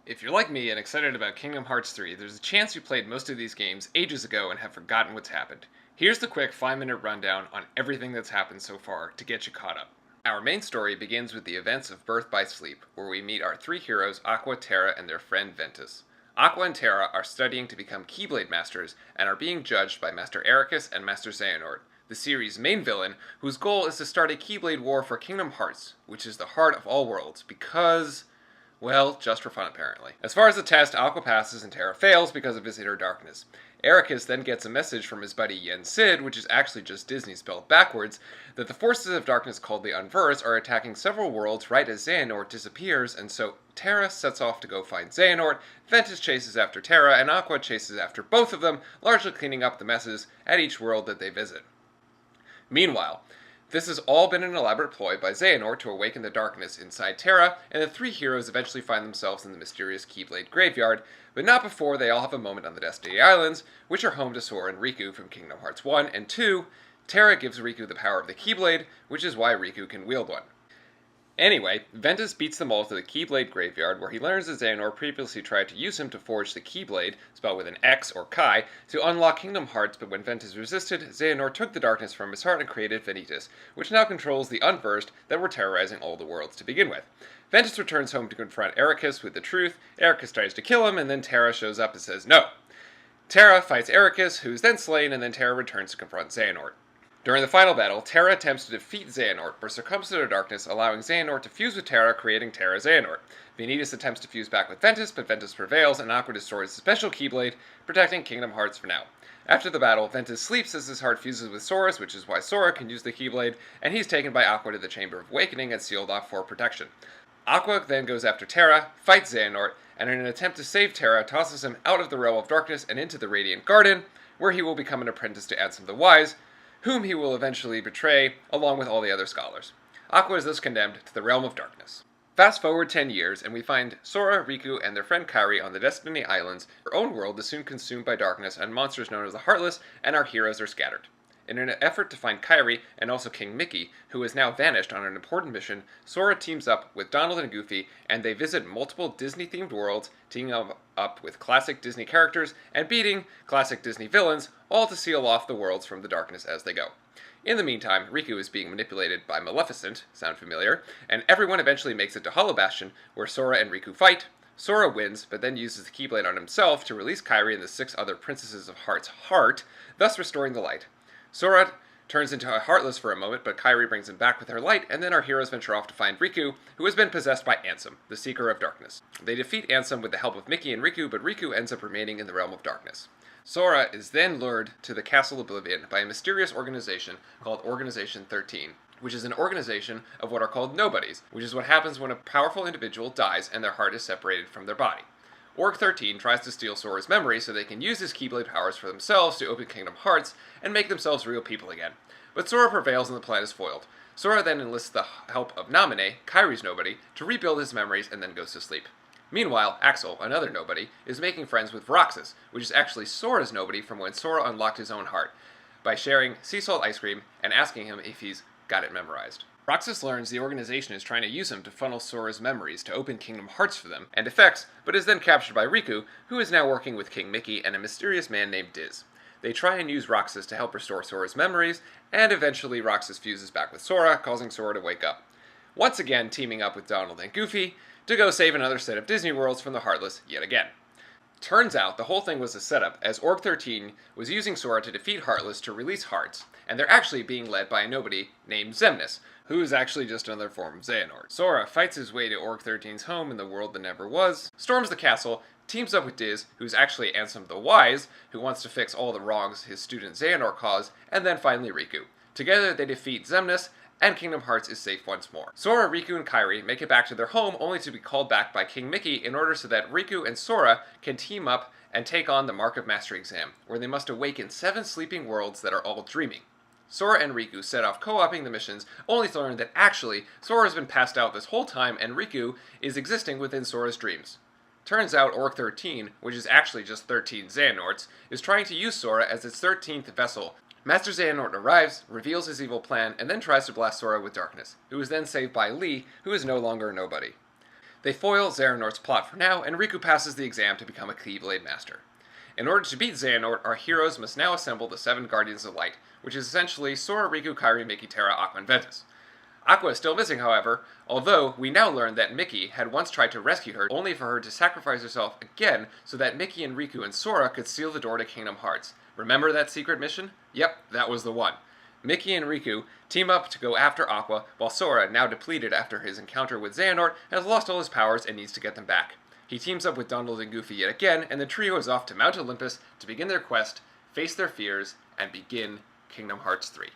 If you're like me and excited about Kingdom Hearts 3, there's a chance you played most of these games ages ago and have forgotten what's happened. Here's the quick 5-minute rundown on everything that's happened so far to get you caught up. Our main story begins with the events of Birth by Sleep, where we meet our three heroes, Aqua, Terra, and their friend Ventus. Aqua and Terra are studying to become Keyblade Masters and are being judged by Master Eraqus and Master Xehanort, the series' main villain, whose goal is to start a Keyblade war for Kingdom Hearts, which is the heart of all worlds, because... well, just for fun apparently. As far as the test, Aqua passes and Terra fails because of his inner darkness. Eraqus then gets a message from his buddy Yen Sid, which is actually just Disney spelled backwards, that the forces of darkness called the Unversed are attacking several worlds right as Xehanort disappears, and so Terra sets off to go find Xehanort, Ventus chases after Terra, and Aqua chases after both of them, largely cleaning up the messes at each world that they visit. Meanwhile, this has all been an elaborate ploy by Xehanort to awaken the darkness inside Terra, and the three heroes eventually find themselves in the mysterious Keyblade graveyard, but not before they all have a moment on the Destiny Islands, which are home to Sora and Riku from Kingdom Hearts 1, and 2, Terra gives Riku the power of the Keyblade, which is why Riku can wield one. Anyway, Ventus beats them all to the Keyblade graveyard, where he learns that Xehanort previously tried to use him to forge the Keyblade, spelled with an X or Kai, to unlock Kingdom Hearts, but when Ventus resisted, Xehanort took the darkness from his heart and created Vanitas, which now controls the Unversed that were terrorizing all the worlds to begin with. Ventus returns home to confront Eraqus with the truth, Eraqus tries to kill him, and then Terra shows up and says no. Terra fights Eraqus, who is then slain, and then Terra returns to confront Xehanort. During the final battle, Terra attempts to defeat Xehanort, but succumbs to the darkness, allowing Xehanort to fuse with Terra, creating Terra Xehanort. Vanitas attempts to fuse back with Ventus, but Ventus prevails, and Aqua destroys the special Keyblade, protecting Kingdom Hearts for now. After the battle, Ventus sleeps as his heart fuses with Sora's, which is why Sora can use the Keyblade, and he's taken by Aqua to the Chamber of Awakening and sealed off for protection. Aqua then goes after Terra, fights Xehanort, and in an attempt to save Terra, tosses him out of the Realm of Darkness and into the Radiant Garden, where he will become an apprentice to Ansem the Wise, whom he will eventually betray, along with all the other scholars. Aqua is thus condemned to the Realm of Darkness. Fast forward 10 years, and we find Sora, Riku, and their friend Kairi on the Destiny Islands. Their own world is soon consumed by darkness, and monsters known as the Heartless and our heroes are scattered. In an effort to find Kairi, and also King Mickey, who has now vanished on an important mission, Sora teams up with Donald and Goofy, and they visit multiple Disney-themed worlds, teaming up with classic Disney characters, and beating classic Disney villains, all to seal off the worlds from the darkness as they go. In the meantime, Riku is being manipulated by Maleficent, sound familiar, and everyone eventually makes it to Hollow Bastion, where Sora and Riku fight. Sora wins, but then uses the Keyblade on himself to release Kairi and the 6 other Princesses of Heart's heart, thus restoring the light. Sora turns into a Heartless for a moment, but Kairi brings him back with her light, and then our heroes venture off to find Riku, who has been possessed by Ansem, the Seeker of Darkness. They defeat Ansem with the help of Mickey and Riku, but Riku ends up remaining in the Realm of Darkness. Sora is then lured to the Castle Oblivion by a mysterious organization called Organization 13, which is an organization of what are called nobodies, which is what happens when a powerful individual dies and their heart is separated from their body. Org 13 tries to steal Sora's memory so they can use his Keyblade powers for themselves to open Kingdom Hearts and make themselves real people again. But Sora prevails and the plan is foiled. Sora then enlists the help of Naminé, Kairi's nobody, to rebuild his memories and then goes to sleep. Meanwhile, Axel, another nobody, is making friends with Roxas, which is actually Sora's nobody from when Sora unlocked his own heart, by sharing sea salt ice cream and asking him if he's got it memorized. Roxas learns the organization is trying to use him to funnel Sora's memories to open Kingdom Hearts for them, and effects, but is then captured by Riku, who is now working with King Mickey and a mysterious man named Diz. They try and use Roxas to help restore Sora's memories, and eventually Roxas fuses back with Sora, causing Sora to wake up. Once again teaming up with Donald and Goofy to go save another set of Disney worlds from the Heartless yet again. Turns out the whole thing was a setup, as Org 13 was using Sora to defeat Heartless to release hearts, and they're actually being led by a nobody named Xemnas, who is actually just another form of Xehanort. Sora fights his way to Org 13's home in the world that never was, storms the castle, teams up with Diz, who's actually Ansem the Wise, who wants to fix all the wrongs his student Xehanort caused, and then finally Riku. Together they defeat Xemnas, and Kingdom Hearts is safe once more. Sora, Riku, and Kairi make it back to their home only to be called back by King Mickey in order so that Riku and Sora can team up and take on the Mark of Mastery exam, where they must awaken 7 sleeping worlds that are all dreaming. Sora and Riku set off co-oping the missions, only to learn that actually Sora's been passed out this whole time and Riku is existing within Sora's dreams. Turns out Org 13, which is actually just 13 Xehanorts, is trying to use Sora as its 13th vessel. Master Xehanort arrives, reveals his evil plan, and then tries to blast Sora with darkness, who is then saved by Lee, who is no longer a nobody. They foil Xehanort's plot for now, and Riku passes the exam to become a Keyblade Master. In order to beat Xehanort, our heroes must now assemble the 7 Guardians of Light, which is essentially Sora, Riku, Kairi, Mickey, Terra, Aqua, and Ventus. Aqua is still missing, however, although we now learn that Mickey had once tried to rescue her, only for her to sacrifice herself again so that Mickey and Riku and Sora could seal the door to Kingdom Hearts. Remember that secret mission? Yep, that was the one. Mickey and Riku team up to go after Aqua, while Sora, now depleted after his encounter with Xehanort, has lost all his powers and needs to get them back. He teams up with Donald and Goofy yet again, and the trio is off to Mount Olympus to begin their quest, face their fears, and begin Kingdom Hearts 3.